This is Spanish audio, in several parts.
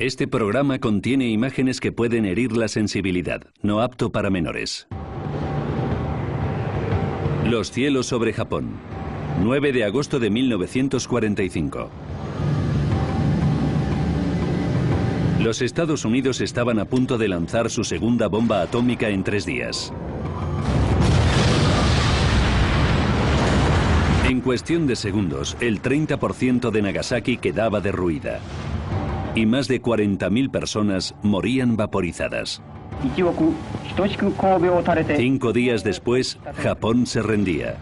Este programa contiene imágenes que pueden herir la sensibilidad, no apto para menores. Los cielos sobre Japón, 9 de agosto de 1945. Los Estados Unidos estaban a punto de lanzar su segunda bomba atómica en 3 días. En cuestión de segundos, el 30% de Nagasaki quedaba derruida. Y más de 40.000 personas morían vaporizadas. 5 días después, Japón se rendía.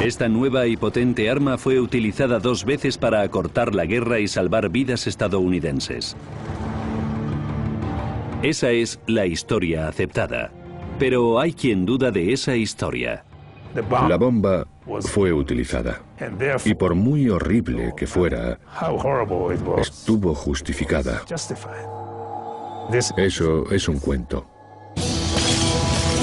Esta nueva y potente arma fue utilizada 2 veces para acortar la guerra y salvar vidas estadounidenses. Esa es la historia aceptada. Pero hay quien duda de esa historia. La bomba fue utilizada y por muy horrible que fuera, estuvo justificada. Eso es un cuento.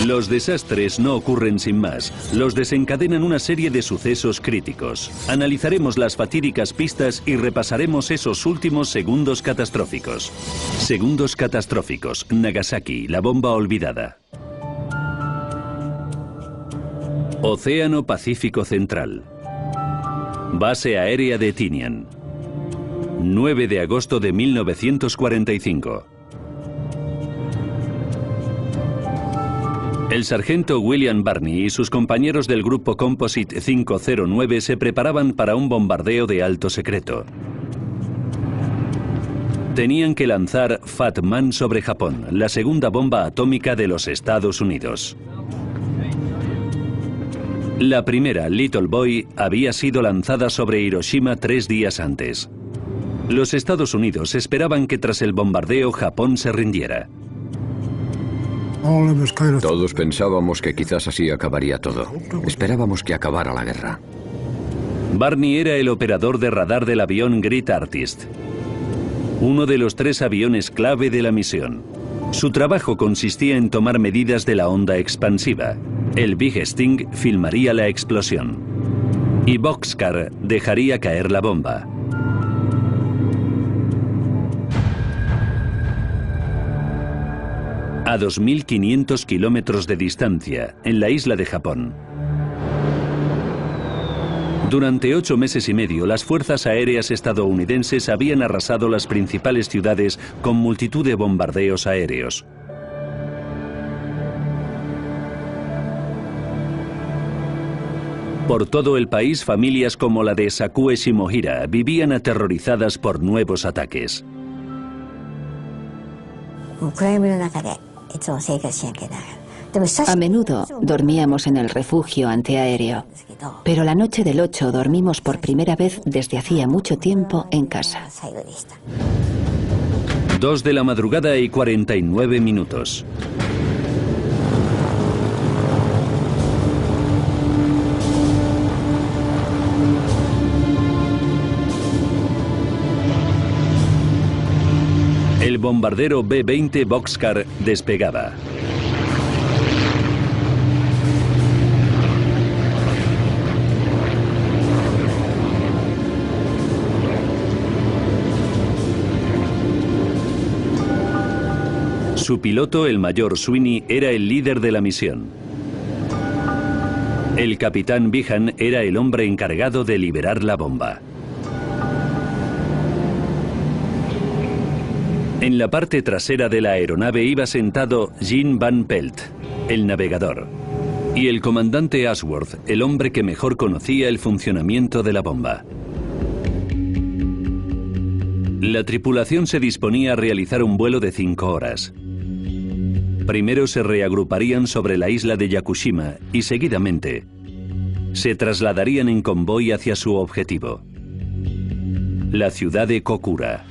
Los desastres no ocurren sin más. Los desencadenan una serie de sucesos críticos. Analizaremos las fatídicas pistas y repasaremos esos últimos segundos catastróficos. Segundos catastróficos. Nagasaki, la bomba olvidada. Océano Pacífico Central. Base aérea de Tinian. 9 de agosto de 1945. El sargento William Barney y sus compañeros del grupo Composite 509 se preparaban para un bombardeo de alto secreto. Tenían que lanzar Fat Man sobre Japón, la segunda bomba atómica de los Estados Unidos. La primera, Little Boy, había sido lanzada sobre Hiroshima 3 días antes. Los Estados Unidos esperaban que tras el bombardeo Japón se rindiera. Todos pensábamos que quizás así acabaría todo. Esperábamos que acabara la guerra. Barney era el operador de radar del avión Great Artist, uno de los 3 aviones clave de la misión. Su trabajo consistía en tomar medidas de la onda expansiva. El Big Sting filmaría la explosión. Y Boxcar dejaría caer la bomba. A 2.500 kilómetros de distancia, en la isla de Japón. Durante 8 meses y medio, las fuerzas aéreas estadounidenses habían arrasado las principales ciudades con multitud de bombardeos aéreos. Por todo el país, familias como la de Sakue Shimohira vivían aterrorizadas por nuevos ataques. A menudo dormíamos en el refugio antiaéreo, pero la noche del 8 dormimos por primera vez desde hacía mucho tiempo en casa. 2 de la madrugada y 49 minutos. El bombardero B-20 Boxcar despegaba. Su piloto, el mayor Sweeney, era el líder de la misión. El capitán Behan era el hombre encargado de liberar la bomba. En la parte trasera de la aeronave iba sentado Jean Van Pelt, el navegador, y el comandante Ashworth, el hombre que mejor conocía el funcionamiento de la bomba. La tripulación se disponía a realizar un vuelo de 5 horas. Primero se reagruparían sobre la isla de Yakushima y seguidamente se trasladarían en convoy hacia su objetivo, la ciudad de Kokura.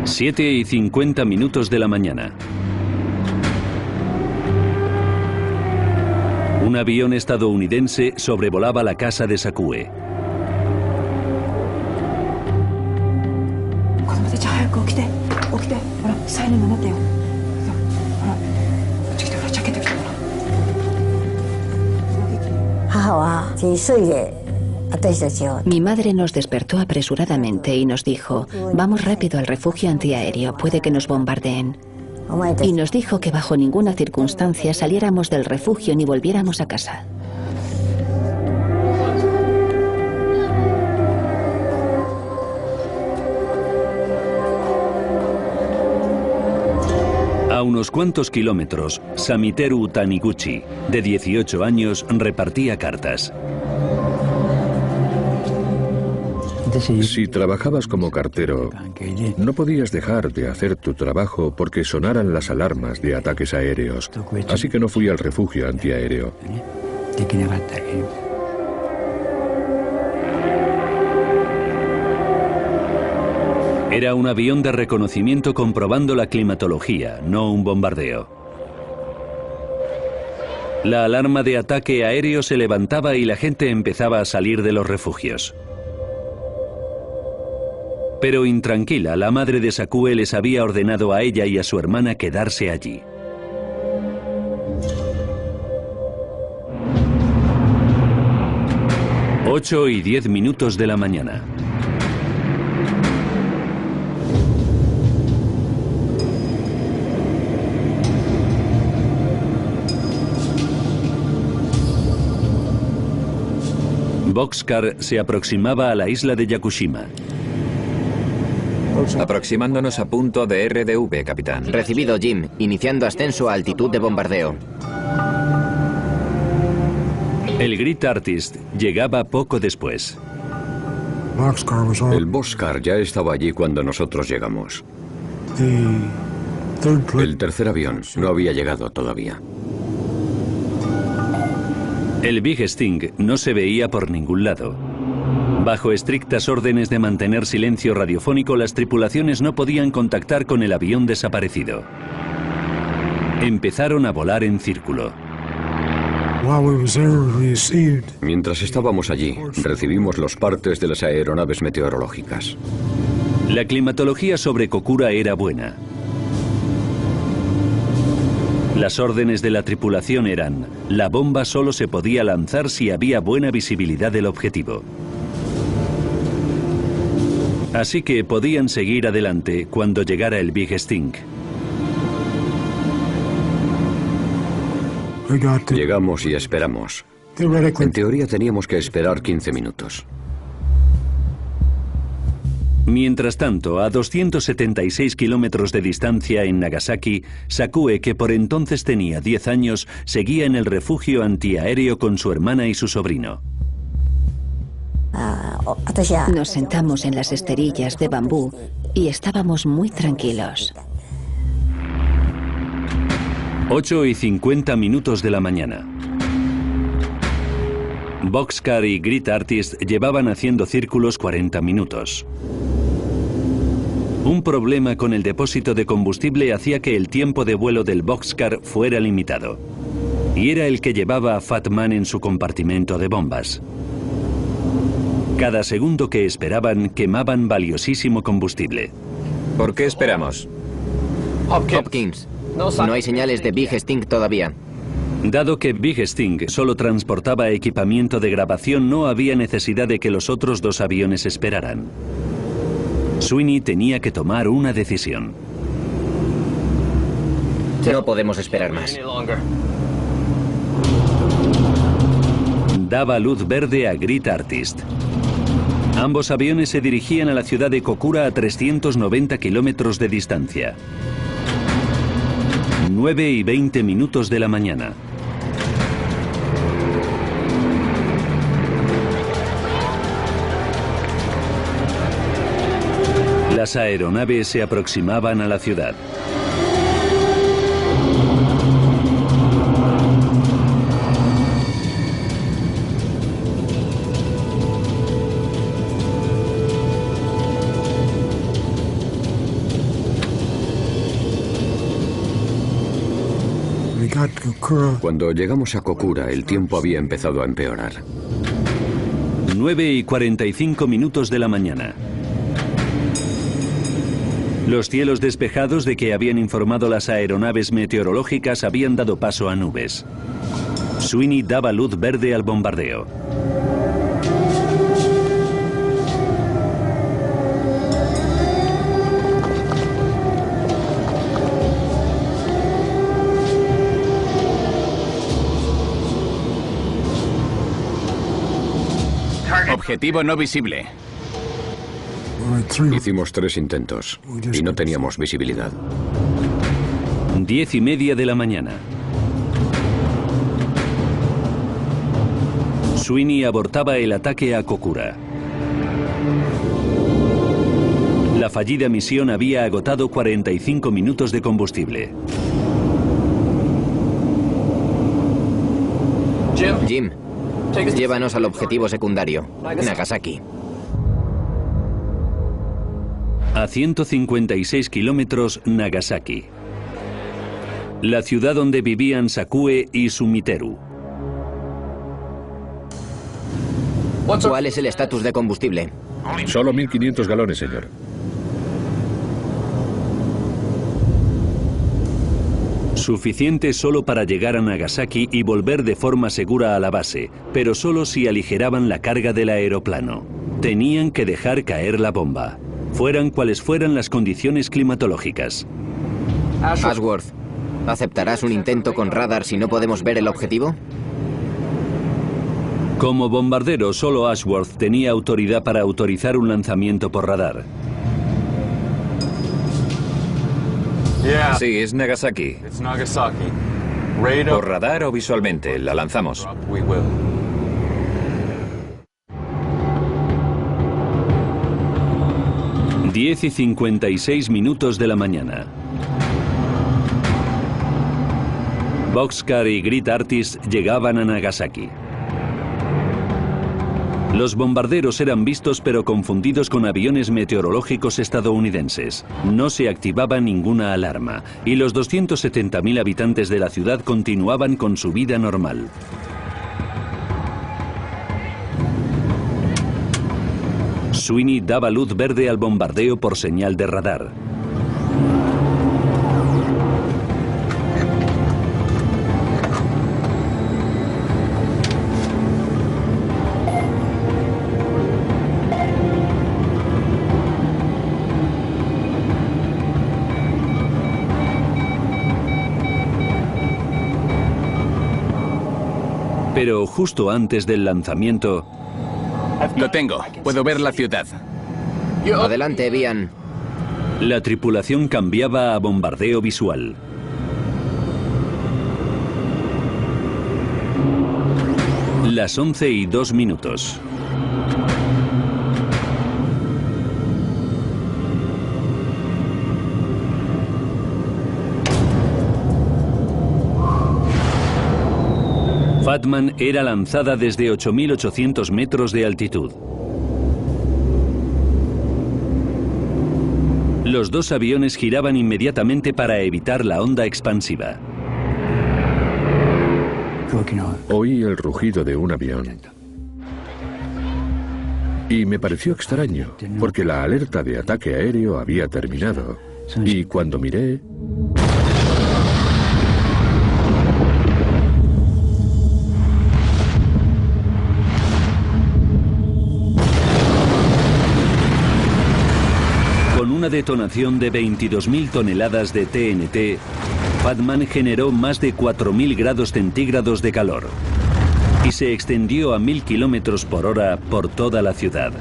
Siete y 50 minutos de la mañana. Un avión estadounidense sobrevolaba la casa de Sakue. Mi madre nos despertó apresuradamente y nos dijo, vamos rápido al refugio antiaéreo, puede que nos bombardeen. Y nos dijo que bajo ninguna circunstancia saliéramos del refugio ni volviéramos a casa. A unos cuantos kilómetros, Samiteru Taniguchi, de 18 años, repartía cartas. Si trabajabas como cartero, no podías dejar de hacer tu trabajo porque sonaran las alarmas de ataques aéreos. Así que no fui al refugio antiaéreo. Era un avión de reconocimiento comprobando la climatología, no un bombardeo. La alarma de ataque aéreo se levantaba y la gente empezaba a salir de los refugios. Pero intranquila, la madre de Sakue les había ordenado a ella y a su hermana quedarse allí. Ocho y 10 minutos de la mañana. Boxcar se aproximaba a la isla de Yakushima. Aproximándonos a punto de RDV, capitán. Recibido, Jim. Iniciando ascenso a altitud de bombardeo. El Grit Artist llegaba poco después. El Boxcar ya estaba allí cuando nosotros llegamos. El tercer avión no había llegado todavía. El Big Sting no se veía por ningún lado. Bajo estrictas órdenes de mantener silencio radiofónico, las tripulaciones no podían contactar con el avión desaparecido. Empezaron a volar en círculo. Mientras estábamos allí, recibimos los partes de las aeronaves meteorológicas. La climatología sobre Kokura era buena. Las órdenes de la tripulación eran: la bomba solo se podía lanzar si había buena visibilidad del objetivo. Así que podían seguir adelante cuando llegara el Big Sting. Llegamos y esperamos. En teoría teníamos que esperar 15 minutos. Mientras tanto, a 276 kilómetros de distancia en Nagasaki, Sakue, que por entonces tenía 10 años, seguía en el refugio antiaéreo con su hermana y su sobrino. Nos sentamos en las esterillas de bambú y estábamos muy tranquilos. 8 y 50 minutos de la mañana. Boxcar y Grit Artist llevaban haciendo círculos 40 minutos. Un problema con el depósito de combustible hacía que el tiempo de vuelo del Boxcar fuera limitado. Y era el que llevaba a Fat Man en su compartimento de bombas. Cada segundo que esperaban quemaban valiosísimo combustible. ¿Por qué esperamos? Hopkins. No hay señales de Big Sting todavía. Dado que Big Sting solo transportaba equipamiento de grabación, no había necesidad de que los otros dos aviones esperaran. Sweeney tenía que tomar una decisión. No podemos esperar más. Daba luz verde a Grit Artist. Ambos aviones se dirigían a la ciudad de Kokura a 390 kilómetros de distancia. 9 y 20 minutos de la mañana. Las aeronaves se aproximaban a la ciudad. Cuando llegamos a Kokura, el tiempo había empezado a empeorar. 9 y 45 minutos de la mañana. Los cielos despejados de que habían informado las aeronaves meteorológicas habían dado paso a nubes. Sweeney daba luz verde al bombardeo. Objetivo no visible. Hicimos 3 intentos y no teníamos visibilidad. 10:30 de la mañana. Sweeney abortaba el ataque a Kokura. La fallida misión había agotado 45 minutos de combustible. Jim, llévanos al objetivo secundario, Nagasaki. A 156 kilómetros, Nagasaki. La ciudad donde vivían Sakue y Sumiteru. ¿Cuál es el estatus de combustible? Solo 1500 galones, señor. Suficiente solo para llegar a Nagasaki y volver de forma segura a la base, pero solo si aligeraban la carga del aeroplano. Tenían que dejar caer la bomba, fueran cuales fueran las condiciones climatológicas. Ashworth, ¿aceptarás un intento con radar si no podemos ver el objetivo? Como bombardero, solo Ashworth tenía autoridad para autorizar un lanzamiento por radar. Sí, es Nagasaki. ¿Por radar o visualmente? La lanzamos. 10:56 de la mañana. Boxcar y Grit Artist llegaban a Nagasaki. Los bombarderos eran vistos pero confundidos con aviones meteorológicos estadounidenses. No se activaba ninguna alarma y los 270.000 habitantes de la ciudad continuaban con su vida normal. Sweeney daba luz verde al bombardeo por señal de radar. Pero justo antes del lanzamiento... Lo tengo. Puedo ver la ciudad. Adelante, Evian. La tripulación cambiaba a bombardeo visual. Las 11:02. Fatman era lanzada desde 8.800 metros de altitud. Los dos aviones giraban inmediatamente para evitar la onda expansiva. Oí el rugido de un avión. Y me pareció extraño, porque la alerta de ataque aéreo había terminado. Y cuando miré... Con una detonación de 22.000 toneladas de TNT, Fatman generó más de 4.000 grados centígrados de calor y se extendió a 1.000 kilómetros por hora por toda la ciudad.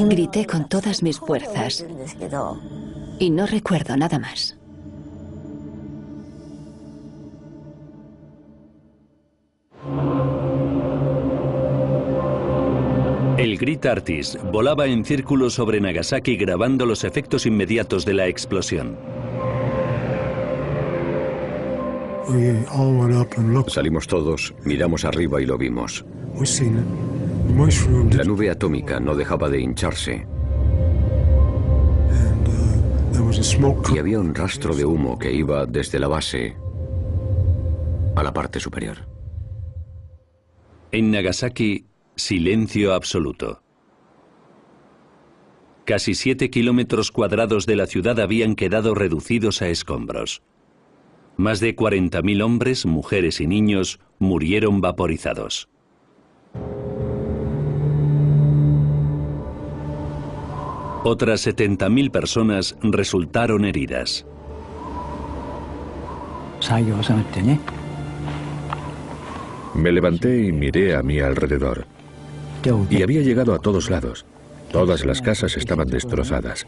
Grité con todas mis fuerzas y no recuerdo nada más. El Grit Artist volaba en círculo sobre Nagasaki grabando los efectos inmediatos de la explosión. Salimos todos, miramos arriba y lo vimos. La nube atómica no dejaba de hincharse. Y había un rastro de humo que iba desde la base a la parte superior. En Nagasaki, silencio absoluto. Casi 7 kilómetros cuadrados de la ciudad habían quedado reducidos a escombros. Más de 40.000 hombres, mujeres y niños murieron vaporizados. Otras 70.000 personas resultaron heridas. Me levanté y miré a mi alrededor. Y había llegado a todos lados. Todas las casas estaban destrozadas.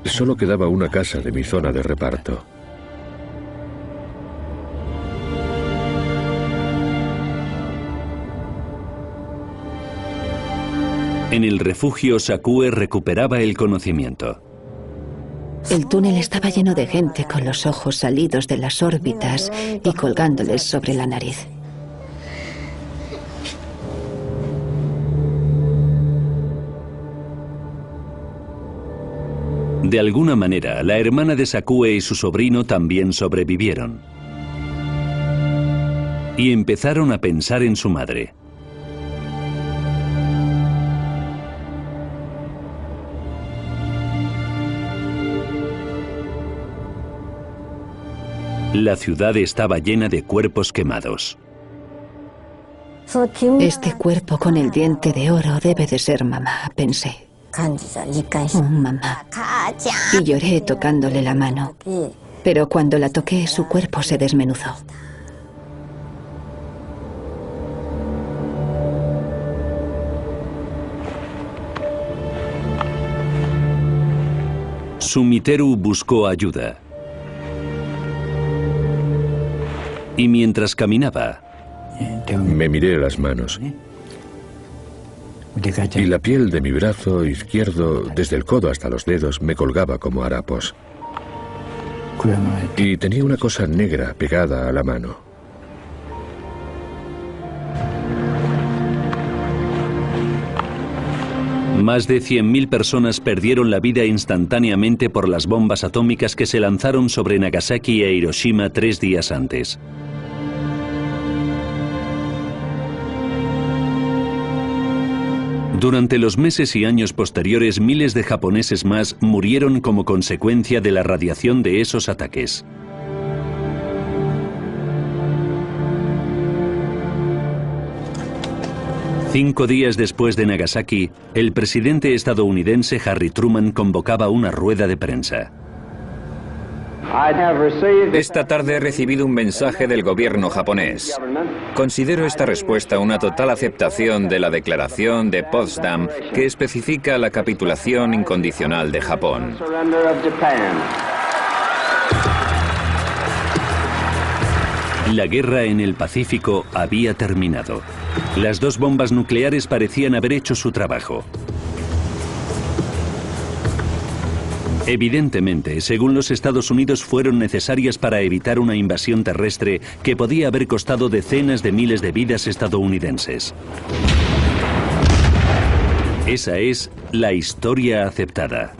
Solo quedaba una casa de mi zona de reparto. En el refugio, Sakue recuperaba el conocimiento. El túnel estaba lleno de gente con los ojos salidos de las órbitas y colgándoles sobre la nariz. De alguna manera, la hermana de Sakue y su sobrino también sobrevivieron. Y empezaron a pensar en su madre. La ciudad estaba llena de cuerpos quemados. Este cuerpo con el diente de oro debe de ser mamá, pensé. Oh, mamá. Y lloré tocándole la mano. Pero cuando la toqué, su cuerpo se desmenuzó. Sumiteru buscó ayuda. Y mientras caminaba, me miré las manos. Y la piel de mi brazo izquierdo, desde el codo hasta los dedos, me colgaba como harapos. Y tenía una cosa negra pegada a la mano. Más de 100.000 personas perdieron la vida instantáneamente por las bombas atómicas que se lanzaron sobre Nagasaki e Hiroshima 3 días antes. Durante los meses y años posteriores, miles de japoneses más murieron como consecuencia de la radiación de esos ataques. Cinco días después de Nagasaki, el presidente estadounidense Harry Truman convocaba una rueda de prensa. Esta tarde he recibido un mensaje del gobierno japonés. Considero esta respuesta una total aceptación de la Declaración de Potsdam que especifica la capitulación incondicional de Japón. La guerra en el Pacífico había terminado. Las dos bombas nucleares parecían haber hecho su trabajo. Evidentemente, según los Estados Unidos, fueron necesarias para evitar una invasión terrestre que podía haber costado decenas de miles de vidas estadounidenses. Esa es la historia aceptada.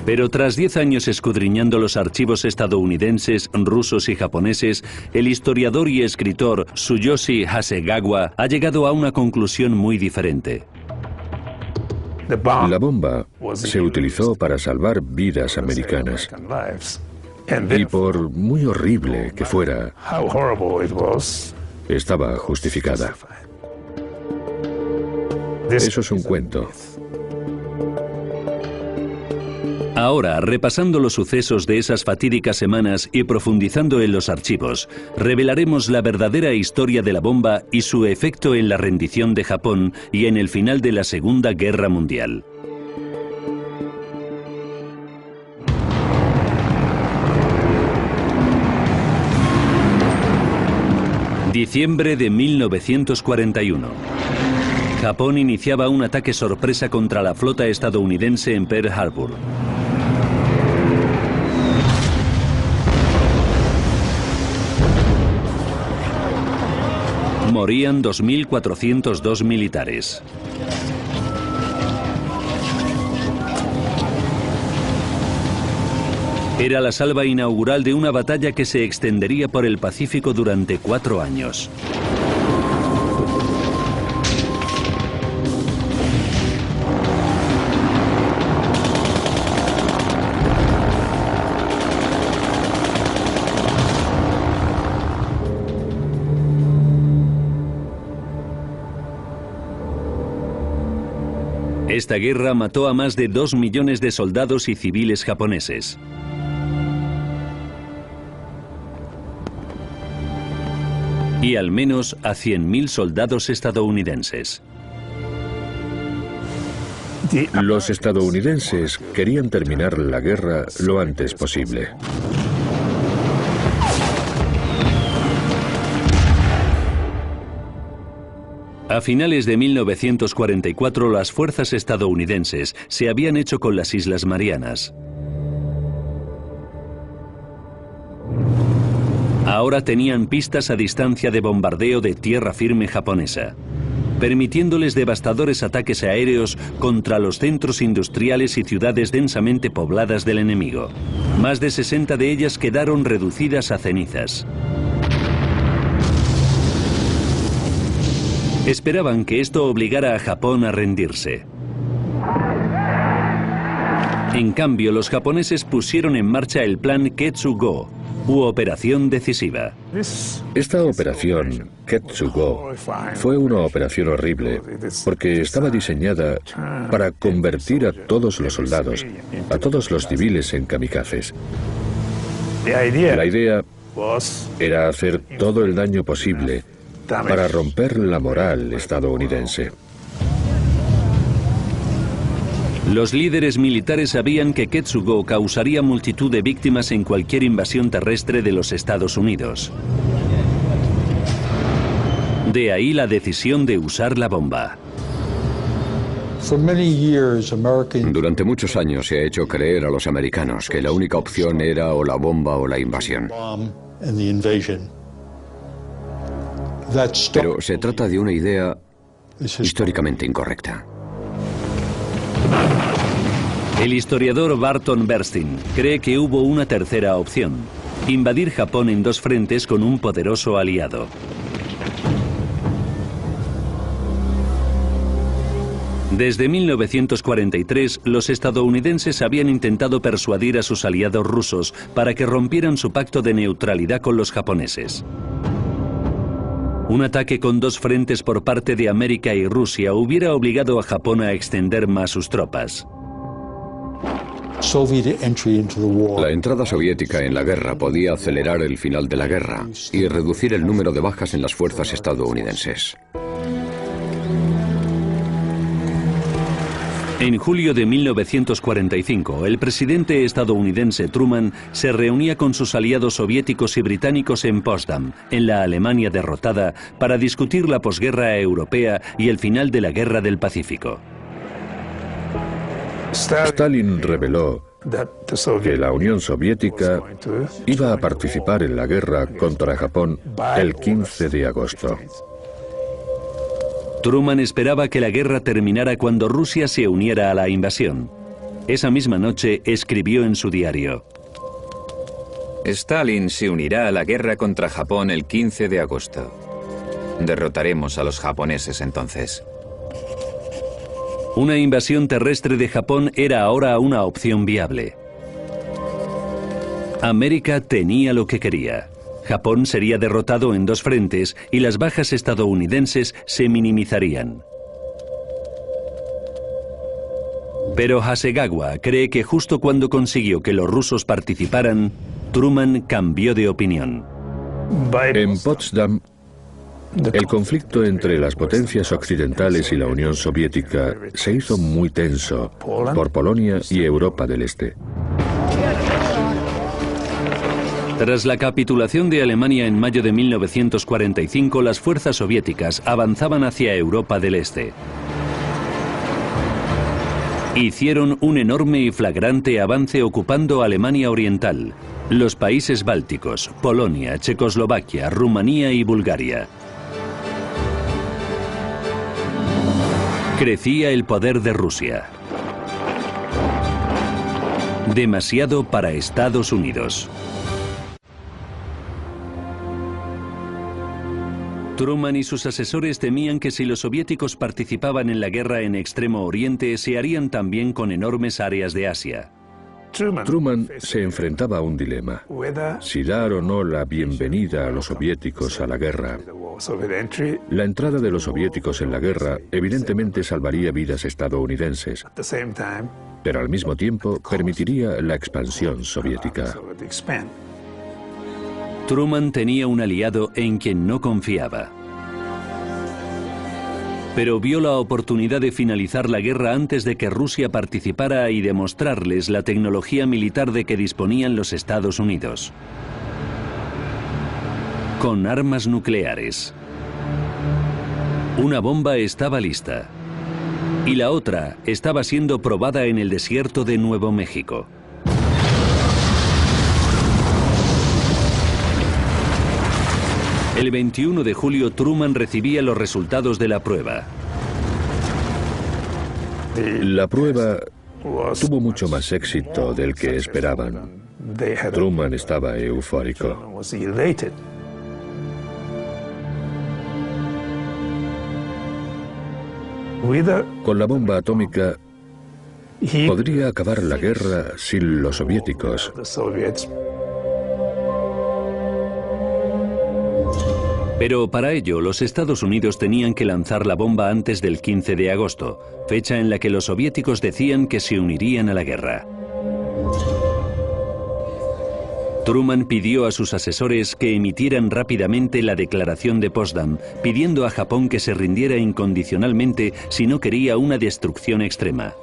Pero tras 10 años escudriñando los archivos estadounidenses, rusos y japoneses, el historiador y escritor Tsuyoshi Hasegawa ha llegado a una conclusión muy diferente. La bomba se utilizó para salvar vidas americanas. Y por muy horrible que fuera, estaba justificada. Eso es un cuento. Ahora, repasando los sucesos de esas fatídicas semanas y profundizando en los archivos, revelaremos la verdadera historia de la bomba y su efecto en la rendición de Japón y en el final de la Segunda Guerra Mundial. Diciembre de 1941. Japón iniciaba un ataque sorpresa contra la flota estadounidense en Pearl Harbor. Morían 2.402 militares. Era la salva inaugural de una batalla que se extendería por el Pacífico durante 4 años. Esta guerra mató a más de 2 millones de soldados y civiles japoneses. Y al menos a 100.000 soldados estadounidenses. Los estadounidenses querían terminar la guerra lo antes posible. A finales de 1944, las fuerzas estadounidenses se habían hecho con las Islas Marianas. Ahora tenían pistas a distancia de bombardeo de tierra firme japonesa, permitiéndoles devastadores ataques aéreos contra los centros industriales y ciudades densamente pobladas del enemigo. Más de 60 de ellas quedaron reducidas a cenizas. Esperaban que esto obligara a Japón a rendirse. En cambio, los japoneses pusieron en marcha el plan Ketsugo, u Operación Decisiva. Esta operación, Ketsugo, fue una operación horrible porque estaba diseñada para convertir a todos los soldados, a todos los civiles en kamikazes. La idea era hacer todo el daño posible para romper la moral estadounidense. Los líderes militares sabían que Ketsugo causaría multitud de víctimas en cualquier invasión terrestre de los Estados Unidos. De ahí la decisión de usar la bomba. Durante muchos años se ha hecho creer a los americanos que la única opción era o la bomba o la invasión. Pero se trata de una idea históricamente incorrecta. El historiador Barton Bernstein cree que hubo una tercera opción: invadir Japón en dos frentes con un poderoso aliado. Desde 1943, los estadounidenses habían intentado persuadir a sus aliados rusos para que rompieran su pacto de neutralidad con los japoneses. Un ataque con dos frentes por parte de América y Rusia hubiera obligado a Japón a extender más sus tropas. La entrada soviética en la guerra podía acelerar el final de la guerra y reducir el número de bajas en las fuerzas estadounidenses. En julio de 1945, el presidente estadounidense Truman se reunía con sus aliados soviéticos y británicos en Potsdam, en la Alemania derrotada, para discutir la posguerra europea y el final de la Guerra del Pacífico. Stalin reveló que la Unión Soviética iba a participar en la guerra contra Japón el 15 de agosto. Truman esperaba que la guerra terminara cuando Rusia se uniera a la invasión. Esa misma noche escribió en su diario: Stalin se unirá a la guerra contra Japón el 15 de agosto. Derrotaremos a los japoneses entonces. Una invasión terrestre de Japón era ahora una opción viable. América tenía lo que quería. Japón sería derrotado en dos frentes y las bajas estadounidenses se minimizarían. Pero Hasegawa cree que justo cuando consiguió que los rusos participaran, Truman cambió de opinión. En Potsdam, el conflicto entre las potencias occidentales y la Unión Soviética se hizo muy tenso por Polonia y Europa del Este. Tras la capitulación de Alemania en mayo de 1945, las fuerzas soviéticas avanzaban hacia Europa del Este. Hicieron un enorme y flagrante avance ocupando Alemania Oriental, los países bálticos, Polonia, Checoslovaquia, Rumanía y Bulgaria. Crecía el poder de Rusia. Demasiado para Estados Unidos. Truman y sus asesores temían que si los soviéticos participaban en la guerra en Extremo Oriente, se harían también con enormes áreas de Asia. Truman se enfrentaba a un dilema: si dar o no la bienvenida a los soviéticos a la guerra. La entrada de los soviéticos en la guerra evidentemente salvaría vidas estadounidenses, pero al mismo tiempo permitiría la expansión soviética. Truman tenía un aliado en quien no confiaba. Pero vio la oportunidad de finalizar la guerra antes de que Rusia participara y demostrarles la tecnología militar de que disponían los Estados Unidos. Con armas nucleares. Una bomba estaba lista. Y la otra estaba siendo probada en el desierto de Nuevo México. El 21 de julio, Truman recibía los resultados de la prueba. La prueba tuvo mucho más éxito del que esperaban. Truman estaba eufórico. Con la bomba atómica podría acabar la guerra sin los soviéticos. Pero para ello, los Estados Unidos tenían que lanzar la bomba antes del 15 de agosto, fecha en la que los soviéticos decían que se unirían a la guerra. Truman pidió a sus asesores que emitieran rápidamente la declaración de Potsdam, pidiendo a Japón que se rindiera incondicionalmente si no quería una destrucción extrema.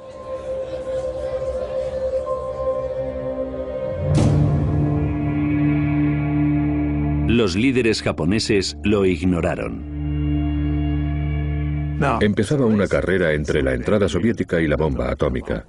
Los líderes japoneses lo ignoraron. Empezaba una carrera entre la entrada soviética y la bomba atómica.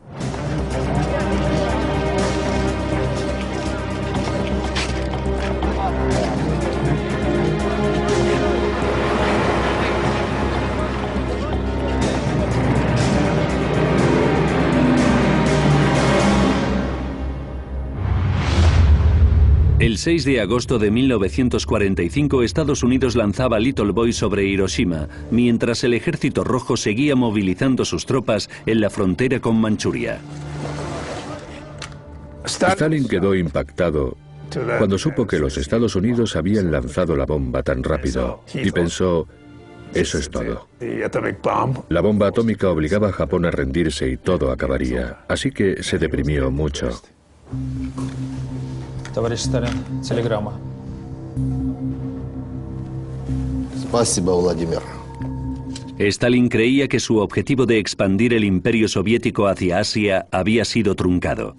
El 6 de agosto de 1945, Estados Unidos lanzaba Little Boy sobre Hiroshima, mientras el Ejército Rojo seguía movilizando sus tropas en la frontera con Manchuria. Stalin quedó impactado cuando supo que los Estados Unidos habían lanzado la bomba tan rápido y pensó: eso es todo. La bomba atómica obligaba a Japón a rendirse y todo acabaría, así que se deprimió mucho. Товарищ Сталин, телеграмма. Спасибо, Владимир. Stalin creía que su objetivo de expandir el imperio soviético hacia Asia había sido truncado.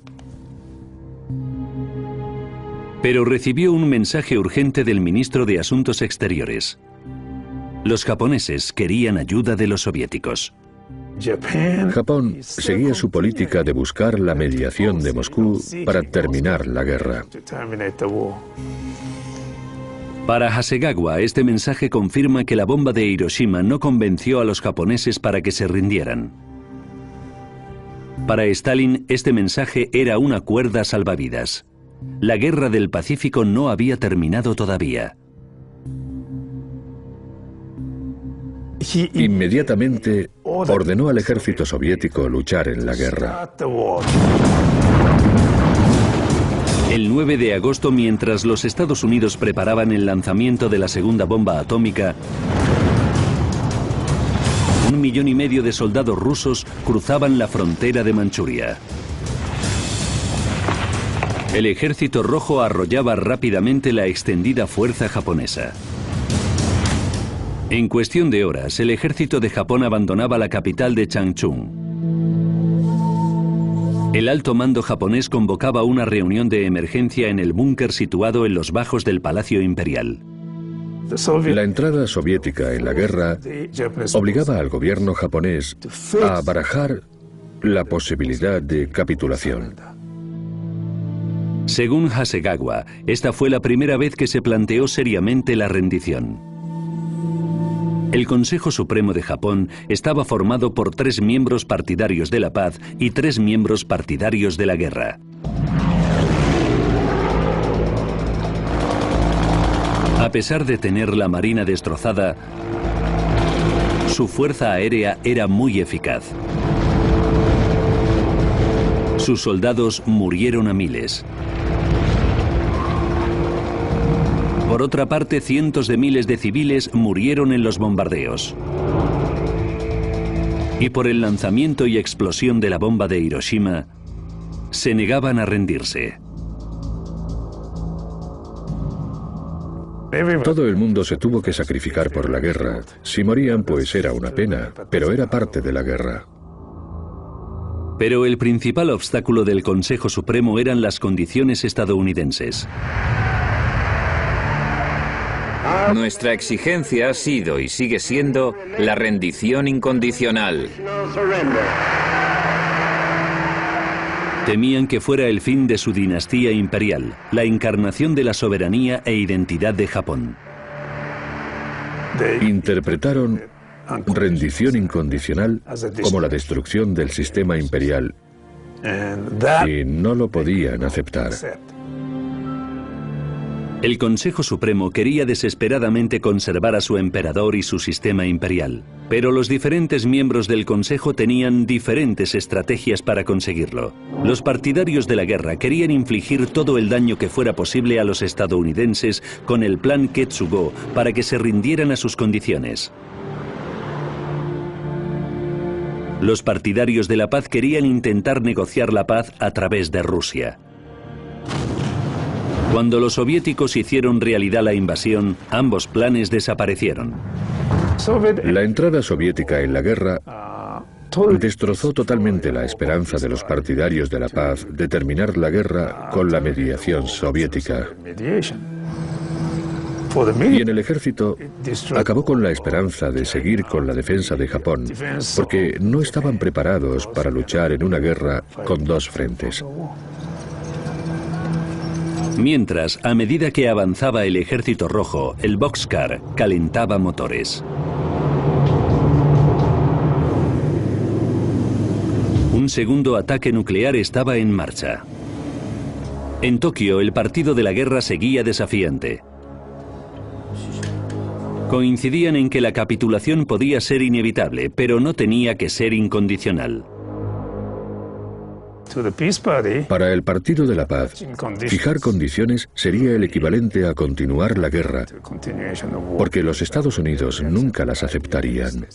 Pero recibió un mensaje urgente del ministro de Asuntos Exteriores. Los japoneses querían ayuda de los soviéticos. Japón seguía su política de buscar la mediación de Moscú para terminar la guerra. Para Hasegawa, este mensaje confirma que la bomba de Hiroshima no convenció a los japoneses para que se rindieran. Para Stalin, este mensaje era una cuerda salvavidas. La guerra del Pacífico no había terminado todavía. Inmediatamente ordenó al ejército soviético luchar en la guerra. El 9 de agosto, mientras los Estados Unidos preparaban el lanzamiento de la segunda bomba atómica, 1,5 millones de soldados rusos cruzaban la frontera de Manchuria. El Ejército Rojo arrollaba rápidamente la extendida fuerza japonesa. En cuestión de horas, el ejército de Japón abandonaba la capital de Changchun. El alto mando japonés convocaba una reunión de emergencia en el búnker situado en los bajos del Palacio Imperial. La entrada soviética en la guerra obligaba al gobierno japonés a barajar la posibilidad de capitulación. Según Hasegawa, esta fue la primera vez que se planteó seriamente la rendición. El Consejo Supremo de Japón estaba formado por 3 miembros partidarios de la paz y 3 miembros partidarios de la guerra. A pesar de tener la marina destrozada, su fuerza aérea era muy eficaz. Sus soldados murieron a miles. Por otra parte, cientos de miles de civiles murieron en los bombardeos. Y por el lanzamiento y explosión de la bomba de Hiroshima, se negaban a rendirse. Todo el mundo se tuvo que sacrificar por la guerra. Si morían, pues era una pena, pero era parte de la guerra. Pero el principal obstáculo del Consejo Supremo eran las condiciones estadounidenses. Nuestra exigencia ha sido y sigue siendo la rendición incondicional. Temían que fuera el fin de su dinastía imperial, la encarnación de la soberanía e identidad de Japón. Interpretaron rendición incondicional como la destrucción del sistema imperial y no lo podían aceptar. El Consejo Supremo quería desesperadamente conservar a su emperador y su sistema imperial, pero los diferentes miembros del Consejo tenían diferentes estrategias para conseguirlo. Los partidarios de la guerra querían infligir todo el daño que fuera posible a los estadounidenses con el plan Ketsugo para que se rindieran a sus condiciones. Los partidarios de la paz querían intentar negociar la paz a través de Rusia. Cuando los soviéticos hicieron realidad la invasión, ambos planes desaparecieron. La entrada soviética en la guerra destrozó totalmente la esperanza de los partidarios de la paz de terminar la guerra con la mediación soviética. Y en el ejército acabó con la esperanza de seguir con la defensa de Japón, porque no estaban preparados para luchar en una guerra con dos frentes. Mientras, a medida que avanzaba el Ejército Rojo, el Boxcar calentaba motores. Un segundo ataque nuclear estaba en marcha. En Tokio, el partido de la guerra seguía desafiante. Coincidían en que la capitulación podía ser inevitable, pero no tenía que ser incondicional. Para el Partido de la Paz, fijar condiciones sería el equivalente a continuar la guerra, porque los Estados Unidos nunca las aceptarían.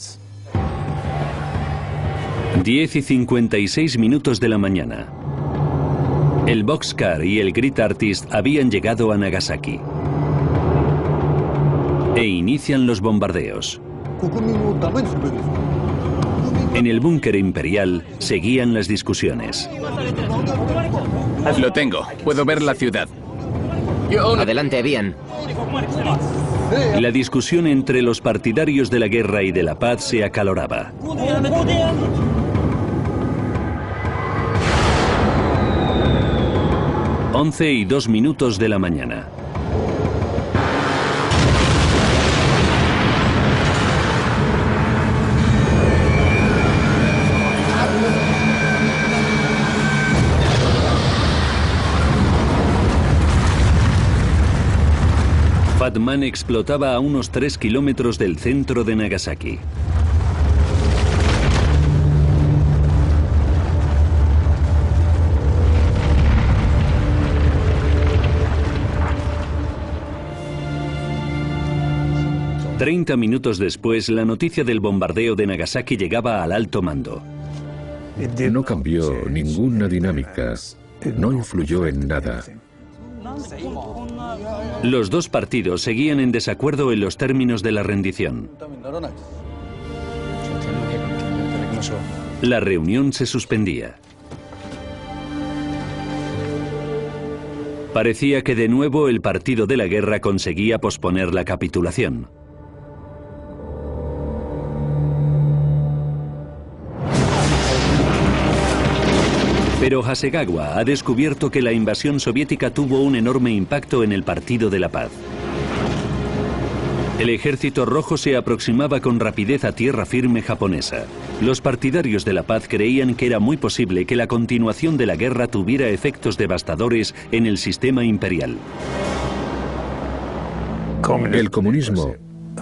10:56 de la mañana. El Boxcar y el Great Artist habían llegado a Nagasaki. E inician los bombardeos. En el búnker imperial seguían las discusiones. Lo tengo. Puedo ver la ciudad. Adelante, bien. La discusión entre los partidarios de la guerra y de la paz se acaloraba. Once y 2 minutos de la mañana. Fatman explotaba a unos 3 kilómetros del centro de Nagasaki. Treinta minutos después, la noticia del bombardeo de Nagasaki llegaba al alto mando. No cambió ninguna dinámica, no influyó en nada. Los dos partidos seguían en desacuerdo en los términos de la rendición. La reunión se suspendía. Parecía que de nuevo el partido de la guerra conseguía posponer la capitulación. Pero Hasegawa ha descubierto que la invasión soviética tuvo un enorme impacto en el Partido de la Paz. El ejército rojo se aproximaba con rapidez a tierra firme japonesa. Los partidarios de la paz creían que era muy posible que la continuación de la guerra tuviera efectos devastadores en el sistema imperial. El comunismo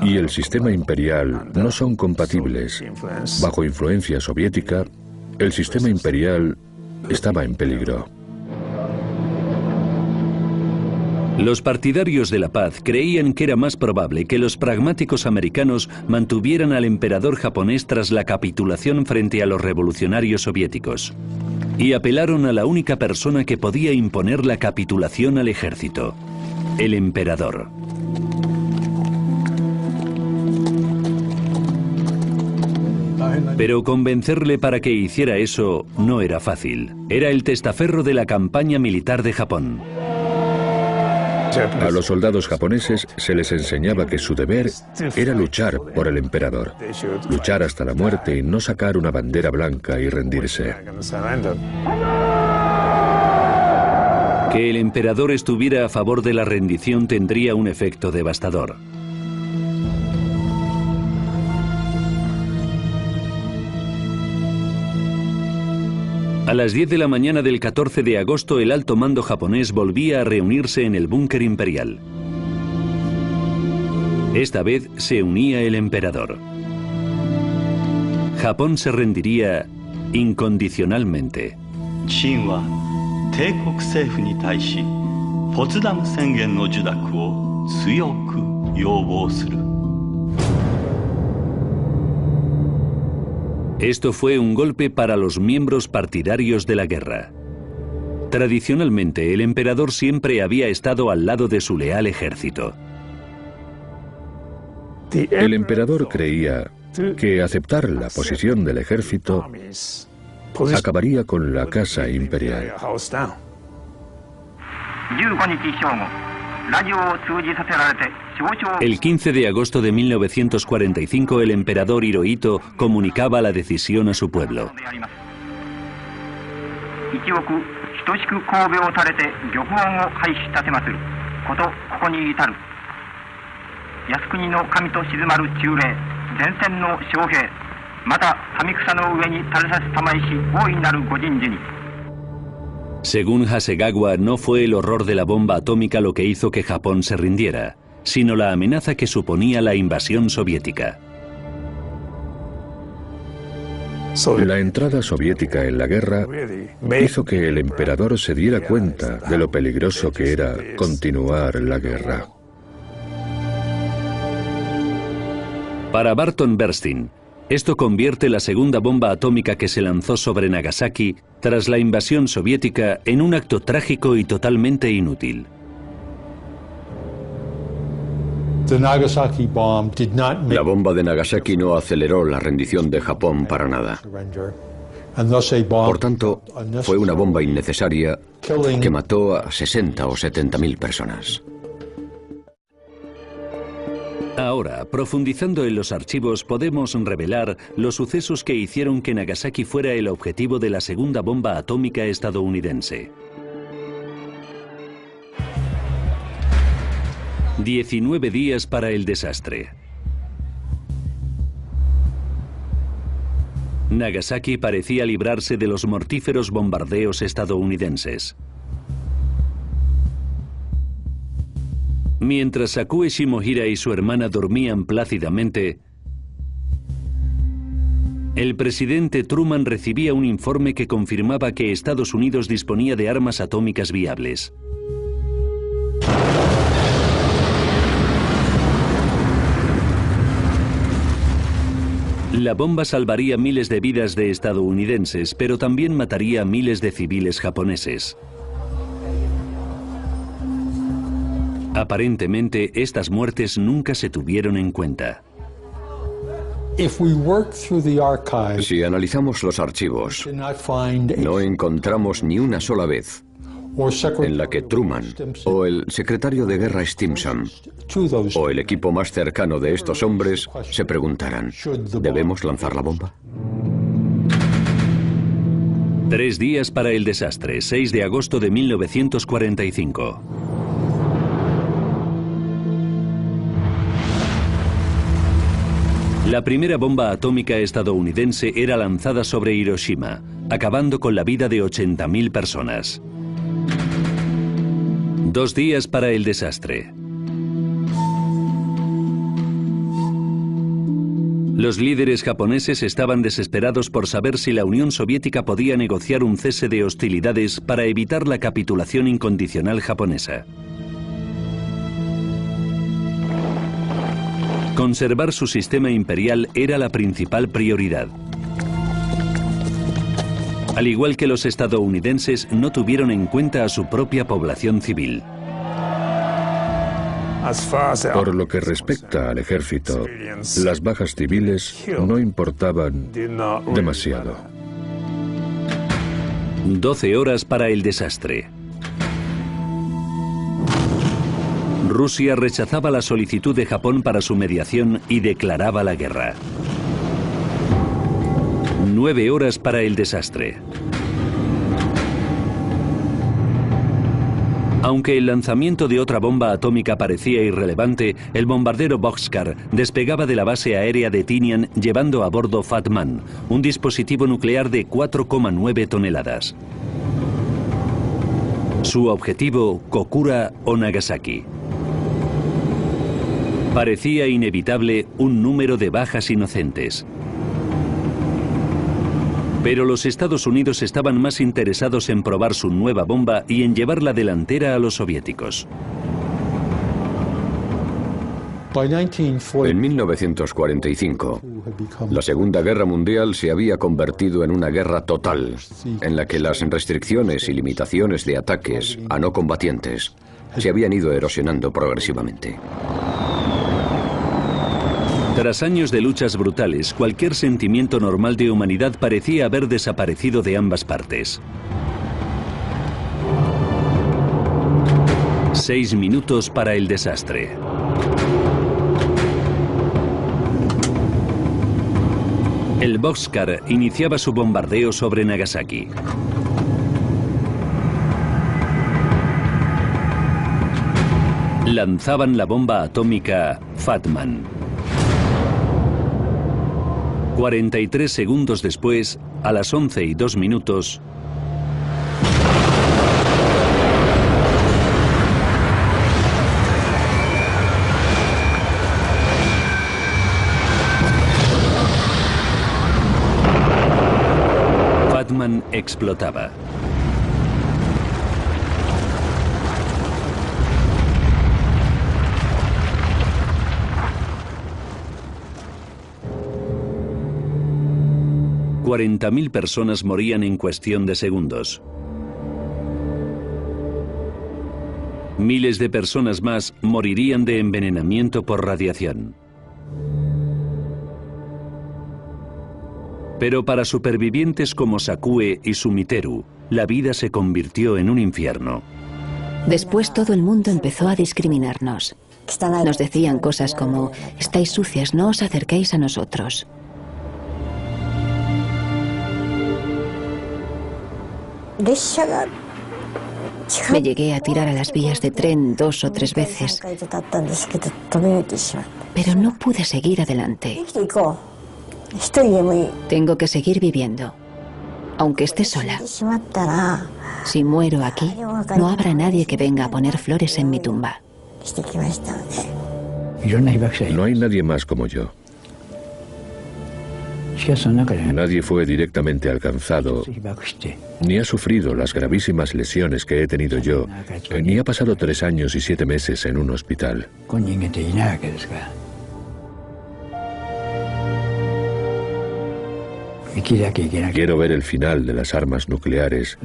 y el sistema imperial no son compatibles. Bajo influencia soviética, el sistema imperial estaba en peligro. Los partidarios de la paz creían que era más probable que los pragmáticos americanos mantuvieran al emperador japonés tras la capitulación frente a los revolucionarios soviéticos, y apelaron a la única persona que podía imponer la capitulación al ejército, el emperador. Pero convencerle para que hiciera eso no era fácil. Era el testaferro de la campaña militar de Japón. A los soldados japoneses se les enseñaba que su deber era luchar por el emperador, luchar hasta la muerte y no sacar una bandera blanca y rendirse. Que el emperador estuviera a favor de la rendición tendría un efecto devastador. A las 10 de la mañana del 14 de agosto, el alto mando japonés volvía a reunirse en el búnker imperial. Esta vez se unía el emperador. Japón se rendiría incondicionalmente. Esto fue un golpe para los miembros partidarios de la guerra. Tradicionalmente, el emperador siempre había estado al lado de su leal ejército. El emperador creía que aceptar la posición del ejército acabaría con la casa imperial. El 15 de agosto de 1945, el emperador Hirohito comunicaba la decisión a su pueblo. Según Hasegawa, no fue el horror de la bomba atómica lo que hizo que Japón se rindiera, sino la amenaza que suponía la invasión soviética. La entrada soviética en la guerra hizo que el emperador se diera cuenta de lo peligroso que era continuar la guerra. Para Barton Bernstein, esto convierte la segunda bomba atómica que se lanzó sobre Nagasaki tras la invasión soviética en un acto trágico y totalmente inútil. La bomba de Nagasaki no aceleró la rendición de Japón para nada. Por tanto, fue una bomba innecesaria que mató a 60 o 70.000 personas. Ahora, profundizando en los archivos, podemos revelar los sucesos que hicieron que Nagasaki fuera el objetivo de la segunda bomba atómica estadounidense. 19 días para el desastre. Nagasaki parecía librarse de los mortíferos bombardeos estadounidenses. Mientras Sakue Shimohira y su hermana dormían plácidamente, el presidente Truman recibía un informe que confirmaba que Estados Unidos disponía de armas atómicas viables. La bomba salvaría miles de vidas de estadounidenses, pero también mataría a miles de civiles japoneses. Aparentemente, estas muertes nunca se tuvieron en cuenta. Si analizamos los archivos, no encontramos ni una sola vez en la que Truman o el secretario de guerra Stimson o el equipo más cercano de estos hombres se preguntaran: ¿debemos lanzar la bomba? 3 días para el desastre, 6 de agosto de 1945. La primera bomba atómica estadounidense era lanzada sobre Hiroshima, acabando con la vida de 80.000 personas. 2 días para el desastre. Los líderes japoneses estaban desesperados por saber si la Unión Soviética podía negociar un cese de hostilidades para evitar la capitulación incondicional japonesa. Conservar su sistema imperial era la principal prioridad. Al igual que los estadounidenses, no tuvieron en cuenta a su propia población civil. Por lo que respecta al ejército, las bajas civiles no importaban demasiado. 12 horas para el desastre. Rusia rechazaba la solicitud de Japón para su mediación y declaraba la guerra. 9 horas para el desastre. Aunque el lanzamiento de otra bomba atómica parecía irrelevante, el bombardero Boxcar despegaba de la base aérea de Tinian llevando a bordo Fat Man, un dispositivo nuclear de 4,9 toneladas. Su objetivo, Kokura o Nagasaki. Parecía inevitable un número de bajas inocentes. Pero los Estados Unidos estaban más interesados en probar su nueva bomba y en llevar la delantera a los soviéticos. En 1945, la Segunda Guerra Mundial se había convertido en una guerra total, en la que las restricciones y limitaciones de ataques a no combatientes se habían ido erosionando progresivamente. Tras años de luchas brutales, cualquier sentimiento normal de humanidad parecía haber desaparecido de ambas partes. 6 minutos para el desastre. El Boxcar iniciaba su bombardeo sobre Nagasaki. Lanzaban la bomba atómica Fat Man. 43 segundos después, a las 11:02, Fat Man explotaba. $40.000 personas morían en cuestión de segundos. Miles de personas más morirían de envenenamiento por radiación. Pero para supervivientes como Sakue y Sumiteru, la vida se convirtió en un infierno. Después todo el mundo empezó a discriminarnos. Nos decían cosas como: estáis sucias, no os acerquéis a nosotros. Me llegué a tirar a las vías de tren 2 o 3 veces, pero no pude seguir adelante. Tengo que seguir viviendo, aunque esté sola. Si muero aquí, no habrá nadie que venga a poner flores en mi tumba. No hay nadie más como yo. Nadie fue directamente alcanzado, ni ha sufrido las gravísimas lesiones que he tenido yo, ni ha pasado 3 años y 7 meses en un hospital. Quiero ver el final de las armas nucleares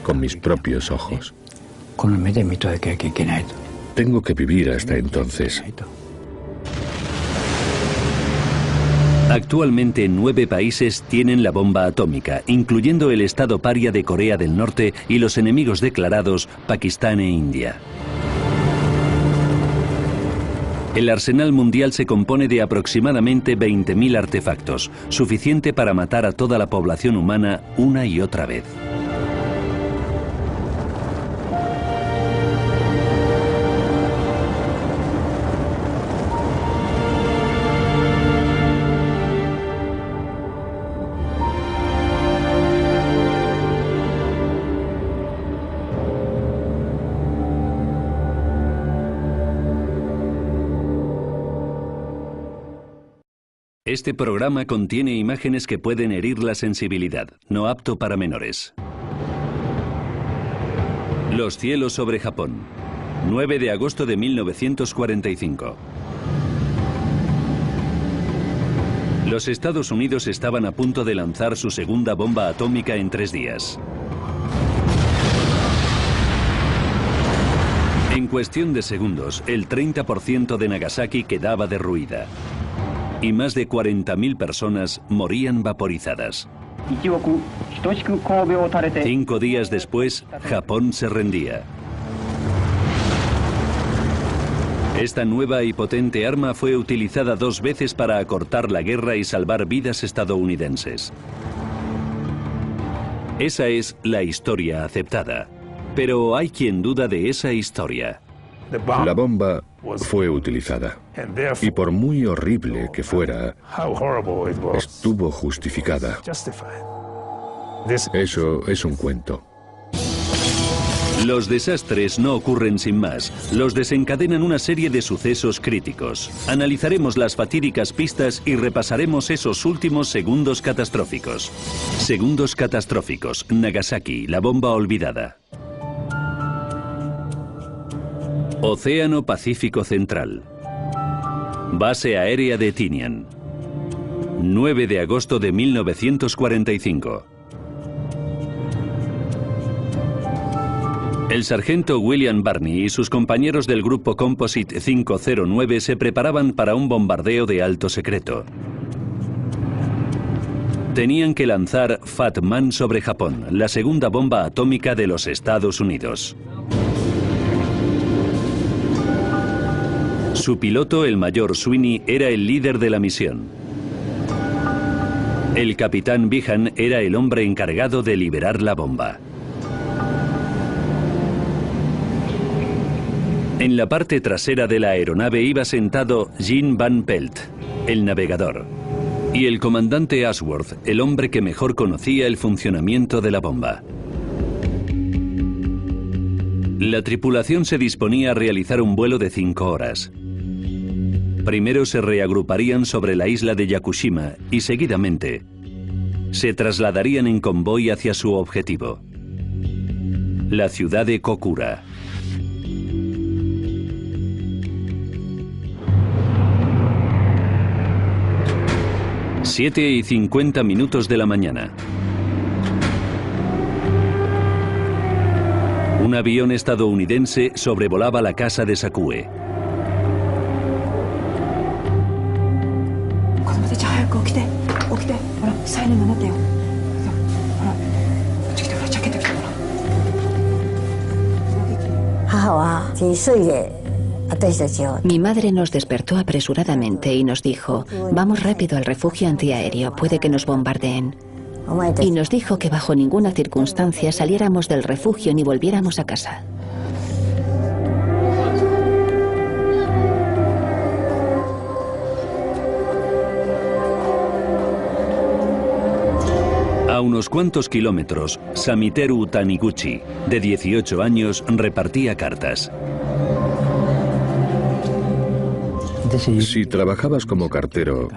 con mis propios ojos. Tengo que vivir hasta entonces. Actualmente 9 países tienen la bomba atómica, incluyendo el estado paria de Corea del Norte y los enemigos declarados Pakistán e India. El arsenal mundial se compone de aproximadamente 20.000 artefactos, suficiente para matar a toda la población humana una y otra vez. Este programa contiene imágenes que pueden herir la sensibilidad, no apto para menores. Los cielos sobre Japón. 9 de agosto de 1945. Los Estados Unidos estaban a punto de lanzar su segunda bomba atómica en 3 días. En cuestión de segundos, el 30% de Nagasaki quedaba derruida. Y más de 40.000 personas morían vaporizadas. 5 días después, Japón se rendía. Esta nueva y potente arma fue utilizada 2 veces para acortar la guerra y salvar vidas estadounidenses. Esa es la historia aceptada. Pero hay quien duda de esa historia. La bomba fue utilizada. Y por muy horrible que fuera, estuvo justificada. Eso es un cuento. Los desastres no ocurren sin más. Los desencadenan una serie de sucesos críticos. Analizaremos las fatídicas pistas y repasaremos esos últimos segundos catastróficos. Segundos catastróficos. Nagasaki, la bomba olvidada. Océano Pacífico Central. Base aérea de Tinian. 9 de agosto de 1945. El sargento William Barney y sus compañeros del grupo Composite 509 se preparaban para un bombardeo de alto secreto. Tenían que lanzar Fat Man sobre Japón, la segunda bomba atómica de los Estados Unidos. Su piloto, el mayor Sweeney, era el líder de la misión. El capitán Behan era el hombre encargado de liberar la bomba. En la parte trasera de la aeronave iba sentado Jean Van Pelt, el navegador, y el comandante Ashworth, el hombre que mejor conocía el funcionamiento de la bomba. La tripulación se disponía a realizar un vuelo de 5 horas. Primero se reagruparían sobre la isla de Yakushima y seguidamente se trasladarían en convoy hacia su objetivo, la ciudad de Kokura. Siete y 50 minutos de la mañana. Un avión estadounidense sobrevolaba la casa de Sakue. Mi madre nos despertó apresuradamente y nos dijo, vamos rápido al refugio antiaéreo, puede que nos bombardeen. Y nos dijo que bajo ninguna circunstancia saliéramos del refugio ni volviéramos a casa. A unos cuantos kilómetros, Samiteru Taniguchi, de 18 años, repartía cartas. Si trabajabas como cartero,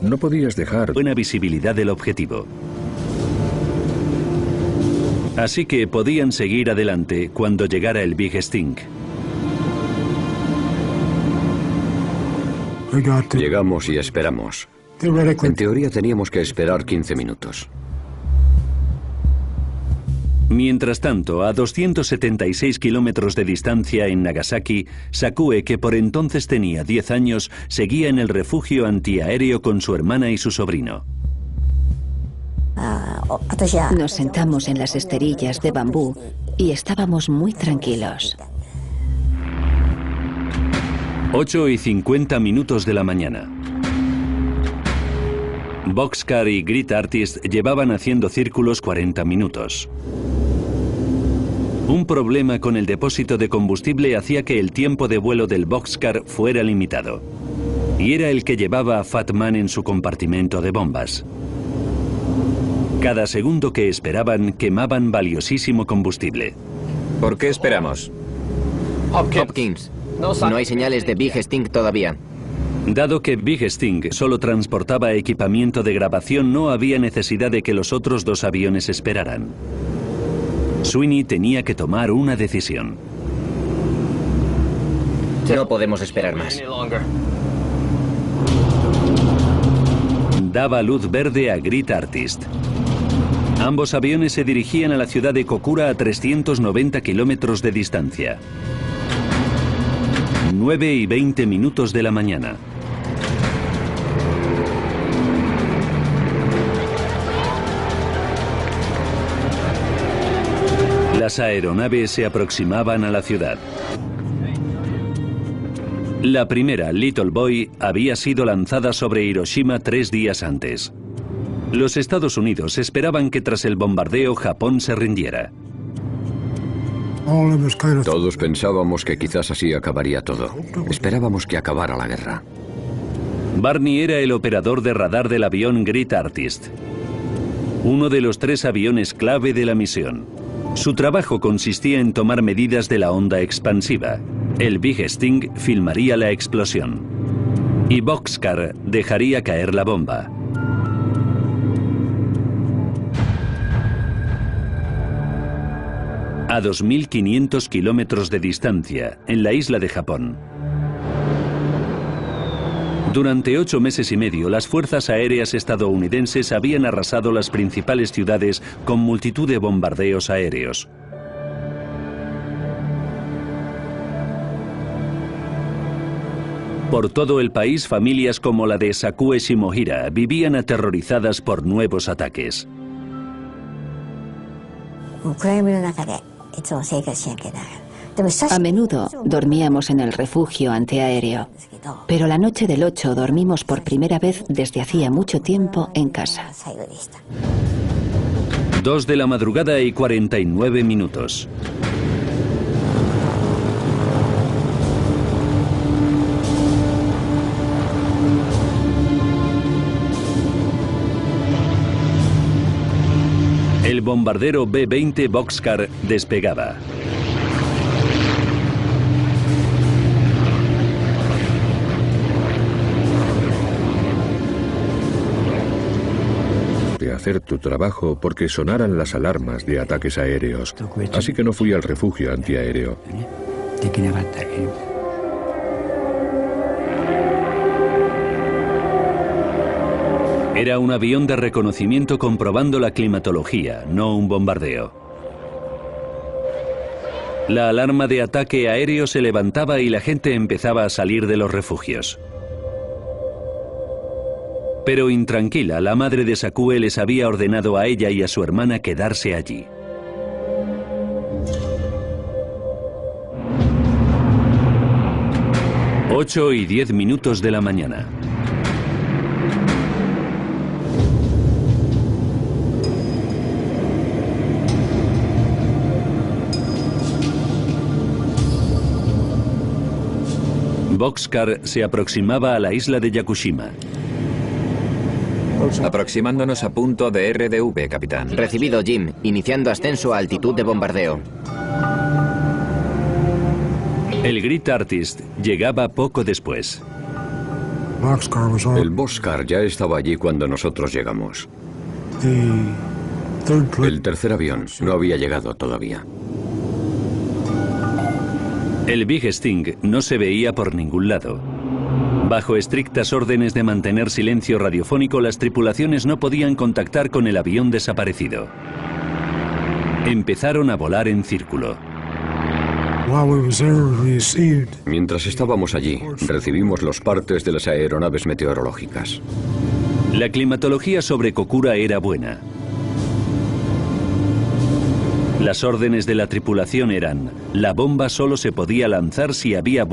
no podías dejar buena visibilidad del objetivo. Así que podían seguir adelante cuando llegara el Big Sting. Llegamos y esperamos. En teoría teníamos que esperar 15 minutos. Mientras tanto, a 276 kilómetros de distancia en Nagasaki, Sakue, que por entonces tenía 10 años, seguía en el refugio antiaéreo con su hermana y su sobrino. Nos sentamos en las esterillas de bambú y estábamos muy tranquilos. 8 y 50 minutos de la mañana. Boxcar y Grit Artist llevaban haciendo círculos 40 minutos. Un problema con el depósito de combustible hacía que el tiempo de vuelo del Boxcar fuera limitado. Y era el que llevaba a Fat Man en su compartimento de bombas. Cada segundo que esperaban quemaban valiosísimo combustible. ¿Por qué esperamos? Hopkins, no hay señales de Big Sting todavía. Dado que Big Sting solo transportaba equipamiento de grabación, no había necesidad de que los otros dos aviones esperaran. Sweeney tenía que tomar una decisión. No podemos esperar más. Daba luz verde a Great Artist. Ambos aviones se dirigían a la ciudad de Kokura a 390 kilómetros de distancia. 9:20 de la mañana. Las aeronaves se aproximaban a la ciudad. La primera, Little Boy, había sido lanzada sobre Hiroshima 3 días antes. Los Estados Unidos esperaban que tras el bombardeo Japón se rindiera. Todos pensábamos que quizás así acabaría todo. Esperábamos que acabara la guerra. Barney era el operador de radar del avión Great Artist, uno de los 3 aviones clave de la misión. Su trabajo consistía en tomar medidas de la onda expansiva. El Big Sting filmaría la explosión y Boxcar dejaría caer la bomba. A 2.500 kilómetros de distancia, en la isla de Japón. Durante 8 meses y medio, las fuerzas aéreas estadounidenses habían arrasado las principales ciudades con multitud de bombardeos aéreos. Por todo el país, familias como la de Sakue Shimohira vivían aterrorizadas por nuevos ataques. A menudo dormíamos en el refugio antiaéreo, pero la noche del 8 dormimos por primera vez desde hacía mucho tiempo en casa. 2 de la madrugada y 49 minutos. El bombardero B-20 Boxcar despegaba. De hacer tu trabajo porque sonaran las alarmas de ataques aéreos. Así que no fui al refugio antiaéreo. Era un avión de reconocimiento comprobando la climatología, no un bombardeo. La alarma de ataque aéreo se levantaba y la gente empezaba a salir de los refugios. Pero intranquila, la madre de Sakue les había ordenado a ella y a su hermana quedarse allí. Ocho y 10 minutos de la mañana. Boxcar se aproximaba a la isla de Yakushima. Aproximándonos a punto de RDV, capitán. Recibido, Jim. Iniciando ascenso a altitud de bombardeo. El Great Artist llegaba poco después. El Boxcar ya estaba allí cuando nosotros llegamos. El tercer avión no había llegado todavía. El Big Sting no se veía por ningún lado. Bajo estrictas órdenes de mantener silencio radiofónico, las tripulaciones no podían contactar con el avión desaparecido. Empezaron a volar en círculo. Mientras estábamos allí, recibimos los partes de las aeronaves meteorológicas. La climatología sobre Kokura era buena. Las órdenes de la tripulación eran: la bomba solo se podía lanzar si había